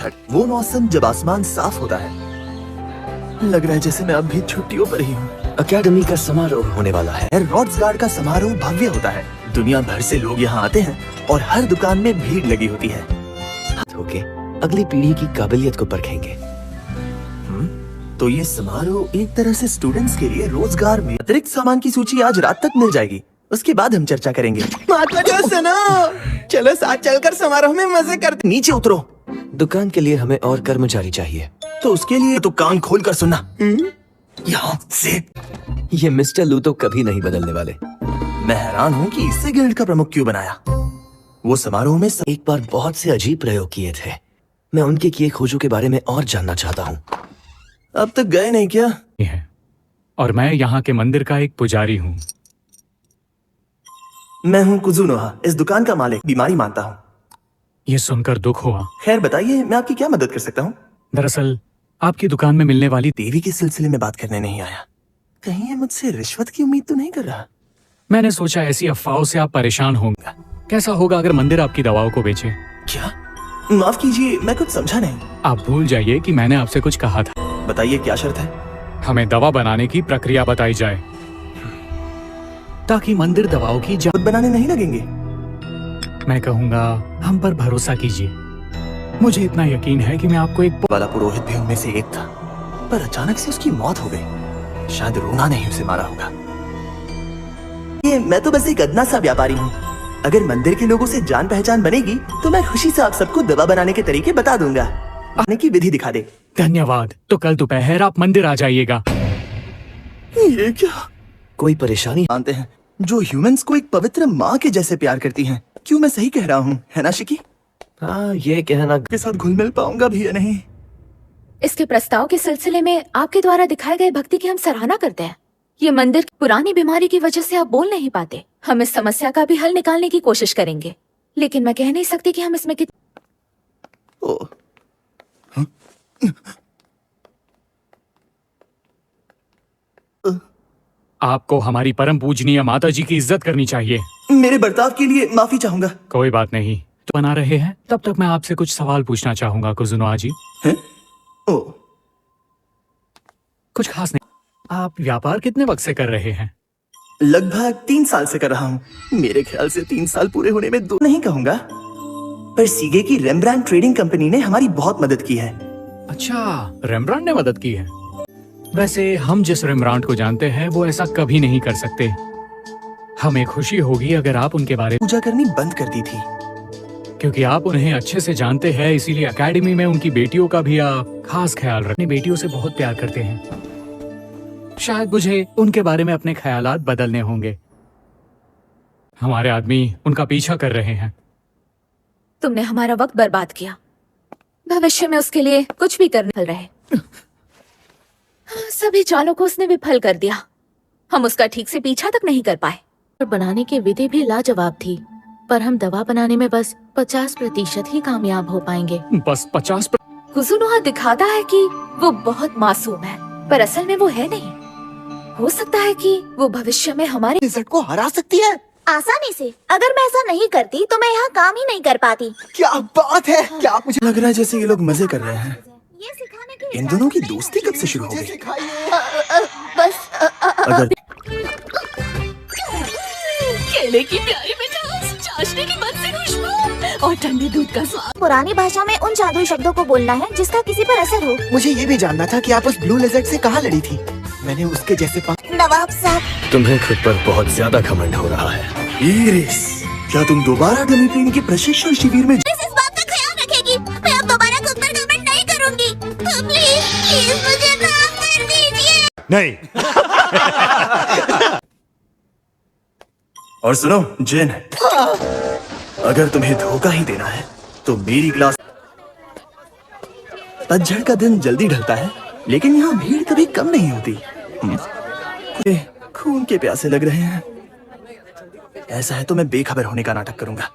पतझड़, वो मौसम जब आसमान साफ होता है। लग रहा है जैसे मैं अब भी छुट्टियों पर ही हूँ। अकेडमी का समारोह होने वाला है। रॉड्स गार्ड का समारोह भव्य होता है। दुनिया भर से लोग यहाँ आते हैं और हर दुकान में भीड़ लगी होती है। होके अगली पीढ़ी की काबिलियत को परखेंगे। तो ये समारोह एक तरह से स्टूडेंट्स के लिए रोजगार में अतिरिक्त सामान की सूची आज रात तक मिल जाएगी। उसके बाद हम चर्चा करेंगे। चलो साथ चलकर समारोह में मजे करते। नीचे उतरो। दुकान के लिए हमें और कर्मचारी चाहिए। तो उसके लिए तो कान खोल कर सुनना। यहाँ से ये मिस्टर लू तो कभी नहीं बदलने वाले। मैं हैरान हूँ कि इसे गिल्ड का प्रमुख क्यों बनाया। वो समारोह में एक बार बहुत से अजीब प्रयोग किए थे। मैं उनके किए खोजों के बारे में और जानना चाहता हूँ। अब तक गए नहीं क्या? है और मैं यहाँ के मंदिर का एक पुजारी हूँ। मैं हूँ कुजुनोहा, इस दुकान का मालिक। बीमारी मानता हूँ। ये सुनकर दुख हुआ। खैर बताइए, मैं आपकी क्या मदद कर सकता हूँ? दरअसल आपकी दुकान में मिलने वाली देवी के सिलसिले में बात करने नहीं आया। कहीं ये मुझसे रिश्वत की उम्मीद तो नहीं कर रहा? मैंने सोचा ऐसी अफवाहों से आप परेशान होंगे। कैसा होगा अगर मंदिर आपकी दवाओं को बेचे? क्या? माफ कीजिए, मैं कुछ समझा नहीं। आप भूल जाइए कि मैंने आपसे कुछ कहा था। बताइए क्या शर्त है? हमें दवा बनाने की प्रक्रिया बताई जाए ताकि मंदिर दवाओं की खुद बनाने नहीं लगेंगे। मैं कहूँगा हम पर भरोसा कीजिए। मुझे इतना यकीन है कि मैं आपको एक वाला पुरोहित भी उनमें से एक था, पर अचानक से उसकी मौत हो गई। शायद रोना नहीं उसे मारा होगा। ये मैं तो बस एक अदना सा व्यापारी हूँ। अगर मंदिर के लोगों से जान पहचान बनेगी तो मैं खुशी से आप सबको दवा बनाने के तरीके बता दूंगा। आने की विधि दिखा दे। धन्यवाद। तो कल दोपहर आप मंदिर आ जाइएगा। ये क्या? कोई परेशानी? मानते हैं जो ह्यूमंस को एक पवित्र माँ के जैसे प्यार करती हैं। क्यों मैं सही कह रहा हूँ, है ना शिकी? हाँ, ये कहना के साथ घुल मिल पाऊंगा भी या नहीं? इसके प्रस्ताव के सिलसिले में आपके द्वारा दिखाए गए भक्ति की हम सराहना करते हैं। ये मंदिर की पुरानी बीमारी की वजह से आप बोल नहीं पाते। हम इस समस्या का भी हल निकालने की कोशिश करेंगे, लेकिन मैं कह नहीं सकती कि हम इसमें आपको हमारी परम पूजनीय माता जी की इज्जत करनी चाहिए। मेरे बर्ताव के लिए माफी चाहूंगा। कोई बात नहीं। तो बना रहे हैं तब तक मैं आपसे कुछ सवाल पूछना चाहूंगा कुजुनोहा जी। हैं? ओ, कुछ खास नहीं। आप व्यापार कितने वक्त से कर रहे हैं? लगभग 3 साल से कर रहा हूँ। मेरे ख्याल से 3 साल पूरे होने में 2 नहीं कहूंगा, पर सीगे की रेम्ब्रांड ट्रेडिंग कंपनी ने हमारी बहुत मदद की है। अच्छा, रेम्ब्रांड ने मदद की है। वैसे हम जिस रेम्ब्रांड को जानते हैं वो ऐसा कभी नहीं कर सकते। हमें खुशी होगी अगर आप उनके बारे में पूजा करनी बंद कर दी थी। क्योंकि आप उन्हें अच्छे से जानते हैं, इसीलिए एकेडमी में उनकी बेटियों का भी आप खास ख्याल रखने बेटियों से बहुत प्यार करते हैं। शायद मुझे उनके बारे में अपने ख्यालात बदलने होंगे। हमारे आदमी उनका पीछा कर रहे हैं। तुमने हमारा वक्त बर्बाद किया। भविष्य में उसके लिए कुछ भी करने रहे। सभी चालों को उसने विफल कर दिया। हम उसका ठीक से पीछा तक नहीं कर पाए। और बनाने की विधि भी लाजवाब थी, पर हम दवा बनाने में बस 50% ही कामयाब हो पाएंगे। बस 50%? कुजुनोहा दिखाता है कि वो बहुत मासूम है, पर असल में वो है नहीं। हो सकता है कि वो भविष्य में हमारे लिज़र्ड को हरा सकती है आसानी से। अगर मैं ऐसा नहीं करती तो मैं यहाँ काम ही नहीं कर पाती। क्या बात है। क्या आप मुझे लग रहा है जैसे ये लोग मजे कर रहे हैं। ये सिखाने के इन दोनों की दोस्ती कब से शुरू हो गई? अगर केले की प्यारी मिठास, चाशनी की मन से खुशबू और ठंडे दूध का स्वाद। पुरानी भाषा में उन जादुई शब्दों को बोलना है जिसका किसी पर असर हो। मुझे ये भी जानना था कि आप उस ब्लू लिज़र्ड से कहाँ लड़ी थी। मैंने उसके जैसे नवाब साहब, तुम्हें खुद पर बहुत ज्यादा घमंड हो रहा है। इरिस, क्या तुम दोबारा डमी ट्रेन के प्रशिक्षण शिविर में? इस बात का ख्याल रखेगी। मैं अब दोबारा खुद पर घमंड नहीं करूँगी। प्लीज प्लीज मुझे माफ कर दीजिए। नहीं। और सुनो जिन, अगर तुम्हें धोखा ही देना है तो मेरी क्लास। पतझड़ का दिन जल्दी ढलता है, लेकिन यहाँ भीड़ कभी कम नहीं होती। ये खून के प्यासे लग रहे हैं। ऐसा है तो मैं बेखबर होने का नाटक करूंगा।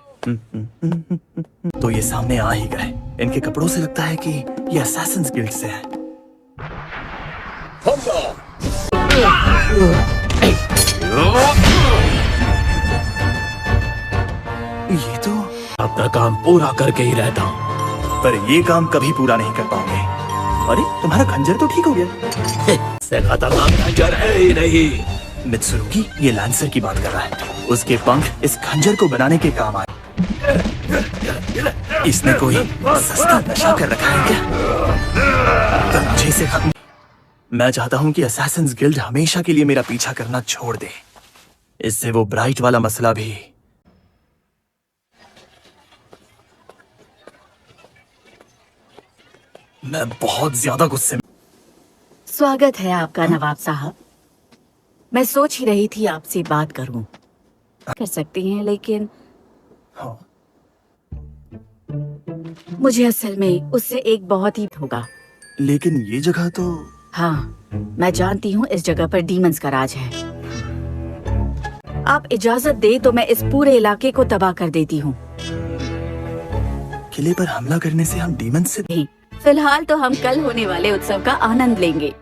तो ये सामने आ ही गए। इनके कपड़ों से लगता है कि ये असैसिन्स गिल्ड से है। ये तो अपना काम पूरा करके ही रहता हूँ। पर ये काम कभी पूरा नहीं कर पाओगे। अरे तुम्हारा खंजर तो ठीक हो गया। से खतरनाक खंजर है ही नहीं। मित्सुरुगी ये लैंसर की बात कर रहा है। उसके पंख इस खंजर को बनाने के काम आए। इसने कोई सस्ता नशा कर रखा है क्या? तो मुझे इसे खत्म। मैं चाहता हूं कि असैसिन्स गिल्ड हमेशा के लिए मेरा पीछा करना छोड़ दे। इससे वो ब्राइट वाला मसला भी। मैं बहुत ज्यादा गुस्से में। स्वागत है आपका नवाब साहब। मैं सोच ही रही थी आपसे बात करूं। कर सकती हैं लेकिन हाँ। मुझे असल में उससे एक बहुत ही होगा। लेकिन ये जगह तो। हाँ, मैं जानती हूँ इस जगह पर डीमंस का राज है। आप इजाजत दे तो मैं इस पूरे इलाके को तबाह कर देती हूँ। किले पर हमला करने से हम डीमन से। नहीं, फिलहाल तो हम कल होने वाले उत्सव का आनंद लेंगे।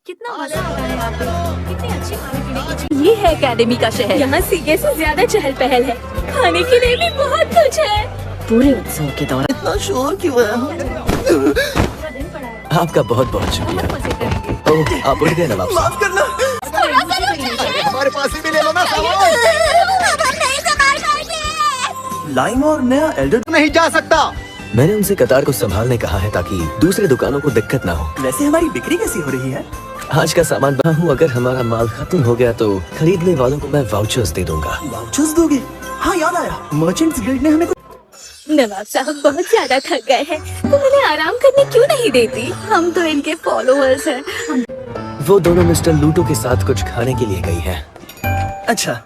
कितना मजा आ रहा है यहाँ पे। कितनी अच्छी खाने पीने की चीज़। ये है एकेडमी का शहर। यहाँ सीगे से ज्यादा चहल पहल है। खाने के लिए भी बहुत कुछ है। पूरे उत्सव के दौरान इतना शोर क्यों है? आपका बहुत बहुत शुक्रिया। ओह, आप उठ गए नवाब साहब। माफ करना। हमारे पास ही भी ले लो ना सामान। अब हम नहीं संभाल पाएंगे। लाइम और नया एल्डर। नहीं जा सकता। मैंने उनसे कतार को संभालने कहा है ताकि दूसरे दुकानों को दिक्कत ना हो। वैसे हमारी बिक्री कैसी हो रही है? आज का सामान बना हूँ। अगर हमारा माल खत्म हो गया तो खरीदने वालों को मैं वाउचर्स दे दूंगा। वाउचर्स दोगे? हाँ याद आया, मर्चेंट्स गिल्ड ने हमें नवाब साहब बहुत ज्यादा थक गए हैं, तो उन्हें आराम करने क्यों नहीं देती? हम तो इनके फॉलोअर्स हैं। वो दोनों मिस्टर लूटो के साथ कुछ खाने के लिए गई हैं। अच्छा,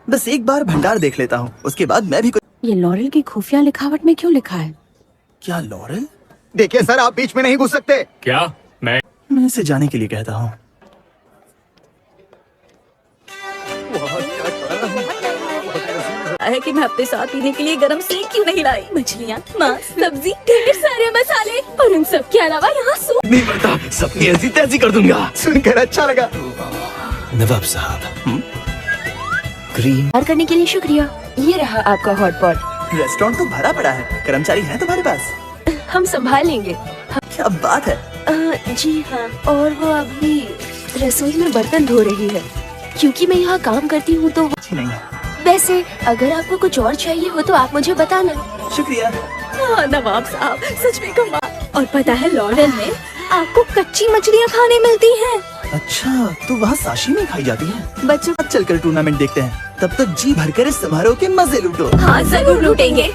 बस एक बार भंडार देख लेता हूँ, उसके बाद मैं भी कुछ। ये लॉरेल की खुफिया लिखावट में क्यों लिखा है? क्या लॉरेल? देखिए सर, आप बीच में नहीं घुस सकते। क्या? मैं मैं इसे जाने के लिए कहता हूँ। है कि मैं अपने साथ पीने के लिए गरम सेक क्यों नहीं लाई? मछलियाँ, मांस, सब्जी, ढेर सारे मसाले और उन सब के अलावा यहाँ सूप। नहीं पता, सबकी ऐसी तैसी कर दूंगा। सुनकर अच्छा लगा। नवाब साहब, क्रीम तैयार करने के लिए शुक्रिया। ये रहा आपका हॉट पॉट। रेस्टोरेंट तो भरा पड़ा है। कर्मचारी है तुम्हारे पास? हम संभाल लेंगे। क्या बात है। जी हाँ, और वो अभी रसोई में बर्तन धो रही है। क्योंकि मैं यहाँ काम करती हूँ तो। अच्छी नहीं। वैसे अगर आपको कुछ और चाहिए हो तो आप मुझे बताना। शुक्रिया। हाँ नवाब साहब, सच में कमाल। और पता है लॉरेल में आपको कच्ची मछलियाँ खाने मिलती हैं। अच्छा, तो वहाँ साशिमी खाई जाती है। बच्चों, अब चलकर टूर्नामेंट देखते हैं, तब तक जी भरकर इस समारोह के मजे लूटो। हाँ जरूर लूटेंगे।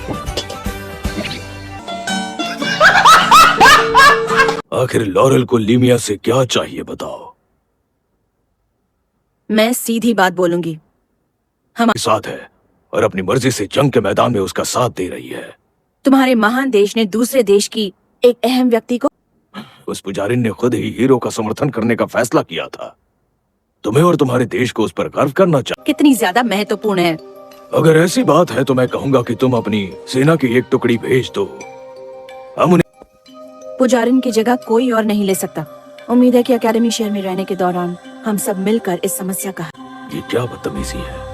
आखिर लॉरेल को लीमिया से क्या चाहिए बताओ। मैं सीधी बात बोलूंगी। साथ है और अपनी मर्जी से जंग के मैदान में उसका साथ दे रही है। तुम्हारे महान देश ने दूसरे देश की एक अहम व्यक्ति को। उस पुजारिन ने खुद ही हीरो का समर्थन करने का फैसला किया था। तुम्हें और तुम्हारे देश को उस पर गर्व करना चाहिए। कितनी ज्यादा महत्वपूर्ण है। अगर ऐसी बात है तो मैं कहूंगा कि तुम अपनी सेना की एक टुकड़ी भेज दो। हम उन्हें पुजारिन की जगह कोई और नहीं ले सकता। उम्मीद है कि अकेडमी शहर में रहने के दौरान हम सब मिलकर इस समस्या का। ये क्या बदतमीजी है।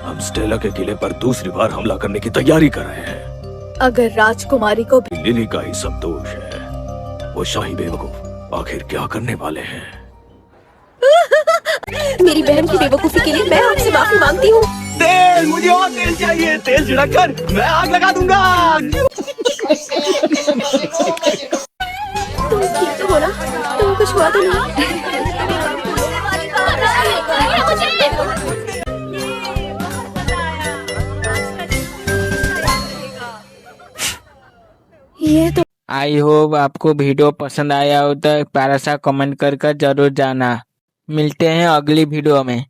हम स्टेला के किले पर दूसरी बार हमला करने की तैयारी कर रहे हैं। अगर राजकुमारी को भी। लिली का ही सब दोष है। वो शाही बेवकूफ आखिर क्या करने वाले हैं। मेरी बहन की बेवकूफी के लिए मैं आपसे माफी मांगती हूँ। तेल, मुझे और तेल चाहिए। तेल छिड़ककर मैं आग लगा दूंगा। तुम ठीक तो हो ना? तुम कुछ हुआ तो नहीं? ये तो। आई होप आपको वीडियो पसंद आया हो तो एक प्यारा सा कमेंट कर जरूर जाना। मिलते हैं अगली वीडियो में।